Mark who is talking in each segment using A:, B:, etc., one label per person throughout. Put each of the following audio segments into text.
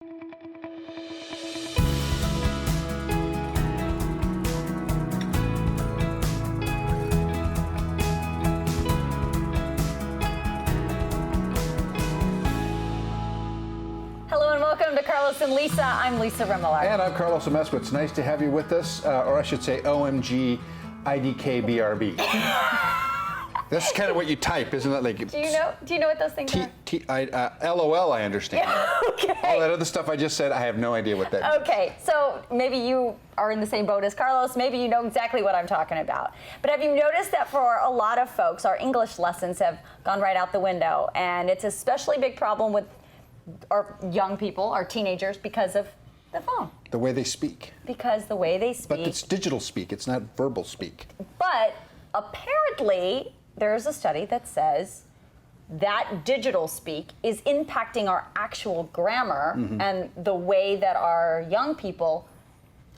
A: Hello and welcome to Carlos and Lisa. I'm Lisa Remillard.
B: And I'm Carlos Amesquitz. Nice to have you with us, or I should say OMG IDKBRB. This is kind of what you type, isn't it? Like,
A: Do you know what those things are?
B: LOL, I understand.
A: Okay.
B: All that other stuff I just said, I have no idea what that means.
A: Okay, so maybe you are in the same boat as Carlos. Maybe you know exactly what I'm talking about. But have you noticed that for a lot of folks, our English lessons have gone right out the window? And it's an especially big problem with our young people, our teenagers, because of the phone.
B: The way they speak.
A: Because the way they speak.
B: But it's digital speak, it's not verbal speak.
A: But apparently, there's a study that says that digital speak is impacting our actual grammar and the way that our young people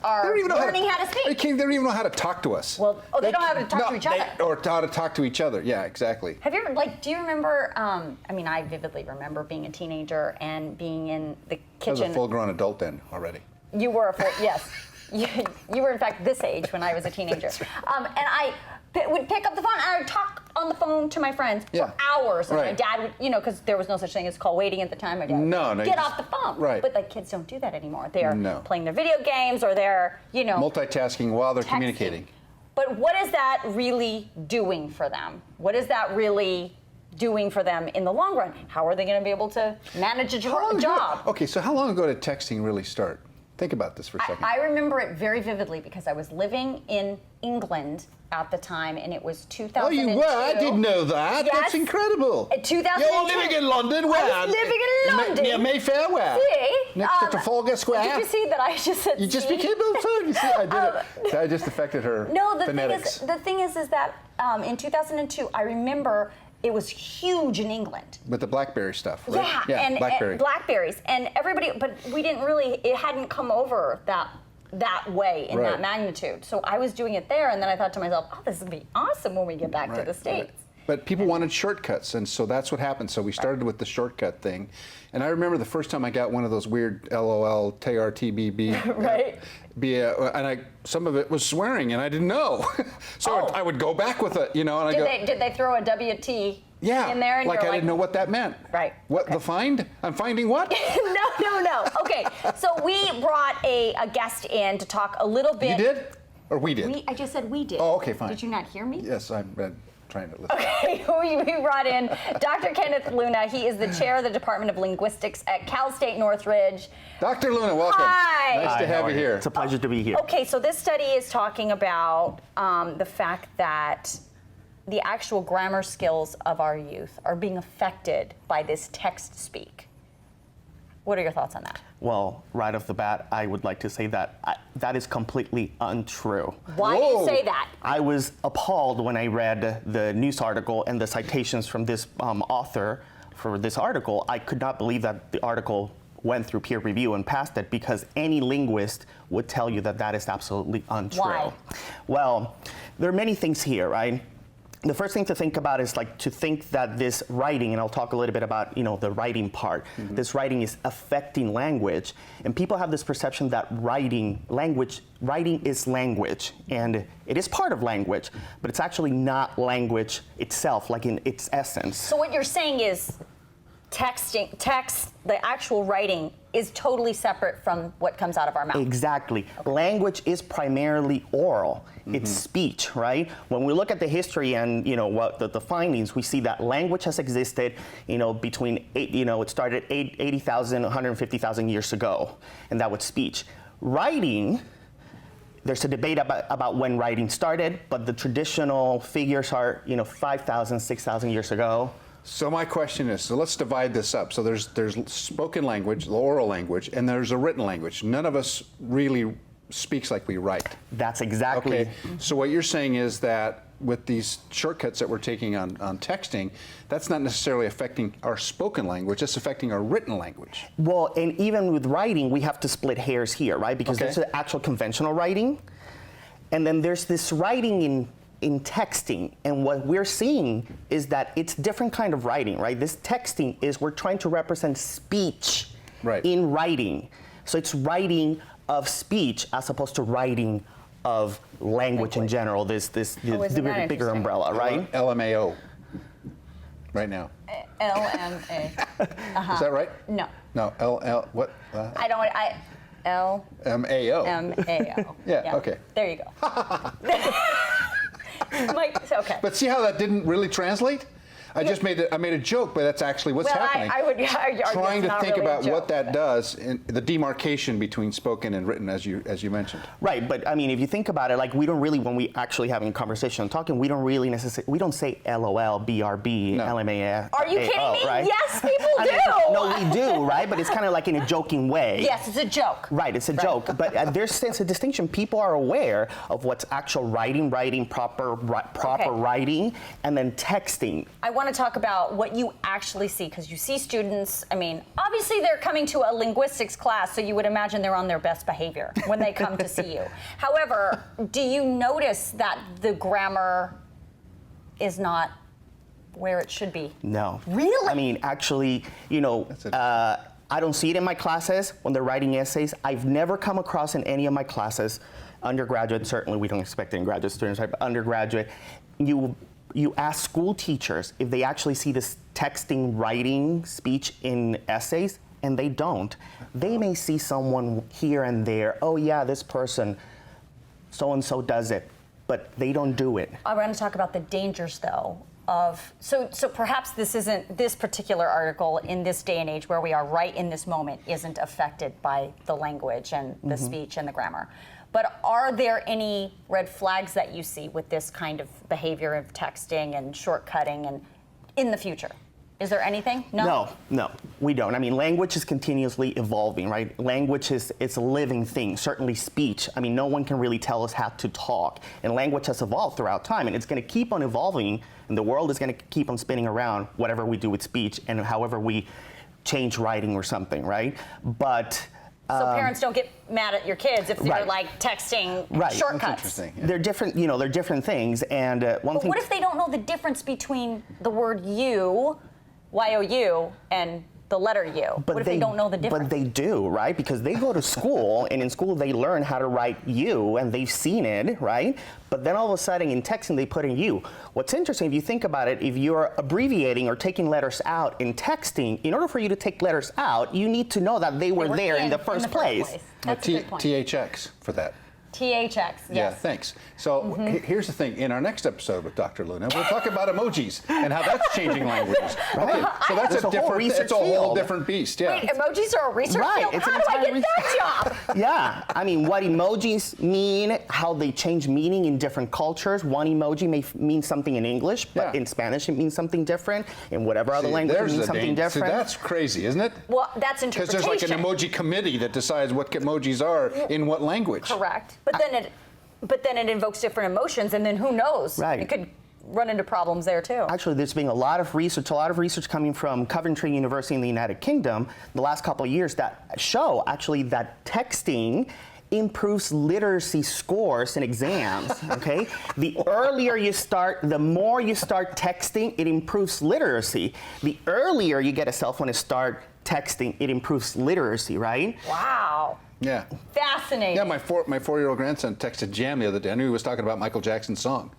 A: are learning how to speak.
B: They don't even know how to talk to us.
A: Well, they don't know how to talk to each other.
B: Or how to talk to each other. Yeah, exactly.
A: Have you ever, do you remember, I vividly remember being a teenager and being in the kitchen.
B: I was a full-grown adult then already.
A: You were yes. You were, in fact, this age when I was a teenager. And I would pick up the phone and I would talk on the phone to my friends for hours. And my dad would, because there was no such thing as call waiting at the time. My dad would get off the phone.
B: Right.
A: But kids don't do that anymore. They're playing their video games or they're,
B: multitasking while they're
A: texting.
B: communicating.
A: But what is that really doing for them? What is that really doing for them in the long run? How are they going to be able to manage a job?
B: Okay, so how long ago did texting really start? Think about this for a second.
A: I remember it very vividly because I was living in England at the time, and it was 2002.
B: Oh, you were? I didn't know that.
A: Yes.
B: That's incredible.
A: 2002.
B: You're living in London, where?
A: I was living in London.
B: Near Mayfair, where?
A: See?
B: Next to Trafalgar Square.
A: Did you see that I just said
B: You just became a phone. You see, I did it. I just affected her phonetics.
A: The thing is that in 2002, I remember it was huge in England.
B: With the BlackBerry stuff, right?
A: Yeah, and
B: BlackBerry.
A: Blackberries. And everybody, but we didn't really, it hadn't come over that way in that magnitude. So I was doing it there, and then I thought to myself, oh, this is going to be awesome when we get back to the States.
B: Right. But people wanted shortcuts, and so that's what happened. So we started with the shortcut thing. And I remember the first time I got one of those weird LOL, TRTBB.
A: Right.
B: And some of it was swearing, and I didn't know. So I would go back with it, and
A: Did they throw a WT in there? And
B: I didn't know what that meant.
A: Right.
B: What, the find? I'm finding what?
A: No. Okay, so we brought a guest in to talk a little bit.
B: You did? Or we did?
A: I just said we did.
B: Oh, okay, fine.
A: Did you not hear me?
B: Yes, I'm trying to listen.
A: Okay, we brought in Dr. Kenneth Luna. He is the chair of the Department of Linguistics at Cal State Northridge.
B: Dr. Luna, welcome.
A: Hi.
B: Nice to have you here.
C: It's a pleasure to be here.
A: Okay, so this study is talking about the fact that the actual grammar skills of our youth are being affected by this text speak. What are your thoughts on that?
C: Well, right off the bat, I would like to say that that is completely untrue.
A: Why do you say that?
C: I was appalled when I read the news article and the citations from this author for this article. I could not believe that the article went through peer review and passed it, because any linguist would tell you that that is absolutely untrue.
A: Why?
C: Well, there are many things here, right? The first thing to think about is to think that this writing, and I'll talk a little bit about the writing part. This writing is affecting language, and people have this perception that writing is language, and it is part of language, but it's actually not language itself, like in its essence.
A: So what you're saying is text, the actual writing is totally separate from what comes out of our mouth.
C: Exactly. Okay. Language is primarily oral. It's speech, right? When we look at the history and what the findings, we see that language has existed, between it started 80,000, 150,000 years ago, and that was speech. Writing, there's a debate about when writing started, but the traditional figures are 5,000, 6,000 years ago.
B: So my question is, so let's divide this up. So there's spoken language, the oral language, and there's a written language. None of us really speaks like we write.
C: That's exactly.
B: Okay. So what you're saying is that with these shortcuts that we're taking on texting, that's not necessarily affecting our spoken language, it's affecting our written language.
C: Well, and even with writing, we have to split hairs here, right? Because there's the actual conventional writing, and then there's this writing in texting, and what we're seeing is that it's different kind of writing, right? This texting is we're trying to represent speech,
B: Right.
C: in writing. So it's writing of speech as opposed to writing of language in general, this
A: isn't that
C: bigger
A: interesting?
C: umbrella, right?
B: LMAO. Right now.
A: LMA.
B: Is that right?
A: No.
B: No. What?
A: I don't.
B: MAO.
A: MAO.
B: Yeah, okay.
A: There you go. Mike, okay.
B: But see how that didn't really translate? I just made I made a joke, but that's actually what's happening.
A: I would argue
B: Trying
A: it's
B: to
A: not
B: think
A: really a
B: about what
A: joke,
B: that
A: but-
B: does in the demarcation between spoken and written, as you mentioned.
C: Right, but I mean, if you think about it, like we don't really, when we actually having a conversation and talking, we don't really necessarily, we don't say LOL, BRB,
B: No.
C: LMAO.
A: Are you kidding me?
C: Right?
A: Yes, people
C: I
A: do.
C: mean, no, we do, right? But it's kind of like in a joking way.
A: Yes, it's a joke.
C: Right, it's a joke, but there's a distinction. People are aware of what's actual writing, proper
A: Okay.
C: writing, and then texting.
A: I want to talk about what you actually see, because you see students, I mean, obviously they're coming to a linguistics class, so you would imagine they're on their best behavior when they come to see you. However, do you notice that the grammar is not where it should be?
C: No.
A: Really?
C: I mean, actually, I don't see it in my classes when they're writing essays. I've never come across in any of my classes, undergraduate, certainly we don't expect it in graduate students, right? But undergraduate, you ask school teachers if they actually see this texting, writing, speech in essays, and they don't. They may see someone here and there, oh yeah, this person, so-and-so does it, but they don't do it.
A: I want to talk about the dangers, though, of so perhaps this particular article in this day and age where we are right in this moment isn't affected by the language and the speech and the grammar. But are there any red flags that you see with this kind of behavior of texting and shortcutting and in the future? Is there anything?
C: No, we don't. I mean, language is continuously evolving, right? Language it's a living thing, certainly speech. I mean, no one can really tell us how to talk. And language has evolved throughout time, and it's going to keep on evolving, and the world is going to keep on spinning around whatever we do with speech and however we change writing or something, right? But
A: So parents don't get mad at your kids if they're
C: Right.
A: like texting
C: Right.
A: shortcuts.
B: That's interesting. Yeah.
C: they're different, they're different things. And one
A: But
C: thing.
A: what if they don't know the difference between the word you, Y-O-U, and the letter U? What if they don't know the difference?
C: But they do, right? Because they go to school, and in school they learn how to write you, and they've seen it, right? But then all of a sudden in texting they put in you. What's interesting, if you think about it, if you're abbreviating or taking letters out in texting, in order for you to take letters out, you need to know that they were there in the first place.
A: That's a good point.
B: THX for that.
A: THX, yes.
B: Yeah, thanks. So here's the thing. In our next episode with Dr. Luna, we'll talk about emojis and how that's changing languages. Okay, so that's
C: There's a whole research
B: it's a whole
C: field.
B: different beast. Yeah.
A: Wait, emojis are a research
C: Right,
A: field?
C: it's an
A: How do I
C: entire
A: get that job?
C: Yeah, I mean, what emojis mean, how they change meaning in different cultures. One emoji may mean something in English, but
B: Yeah.
C: in Spanish it means something different. In whatever other
B: See,
C: language it
B: there's
C: means
B: the
C: something
B: danger.
C: different.
B: See, that's crazy, isn't it?
A: Well, that's
B: Because
A: interpretation.
B: there's like an emoji committee that decides what emojis are in what language.
A: Correct. But then it invokes different emotions, and then who knows?
C: Right.
A: It could run into problems there too.
C: Actually, there's been a lot of research coming from Coventry University in the United Kingdom the last couple of years that show actually that texting improves literacy scores in exams, okay? The earlier you start, the more you start texting, it improves literacy. The earlier you get a cell phone and start texting, it improves literacy, right?
A: Wow.
B: Yeah.
A: Fascinating.
B: Yeah, my 4-year-old grandson texted Jam the other day. I knew he was talking about Michael Jackson's song.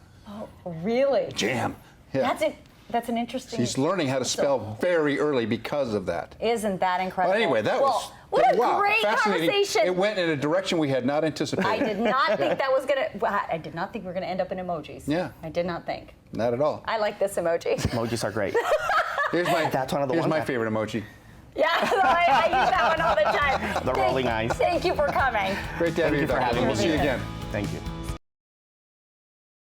A: Really?
B: Jam. Yeah.
A: That's an interesting.
B: He's learning how to spell very early because of that.
A: Isn't that incredible?
B: But anyway, that was
A: what a
B: wow,
A: great
B: fascinating.
A: conversation.
B: It went in a direction we had not anticipated.
A: I did not think that was gonna. Well, I did not think we were gonna end up in emojis.
B: Yeah.
A: I did not think.
B: Not at all.
A: I like this emoji.
C: Emojis are great.
B: Here's my
C: That's one of the
B: here's
C: ones
B: my
C: that-
B: favorite emoji.
A: Yeah, I use that one all the time.
C: The rolling eyes.
A: Thank you for coming.
B: Great to have you,
C: Thank you for
B: Dr.
C: having
B: We'll
C: me.
B: see you again.
C: Thank you.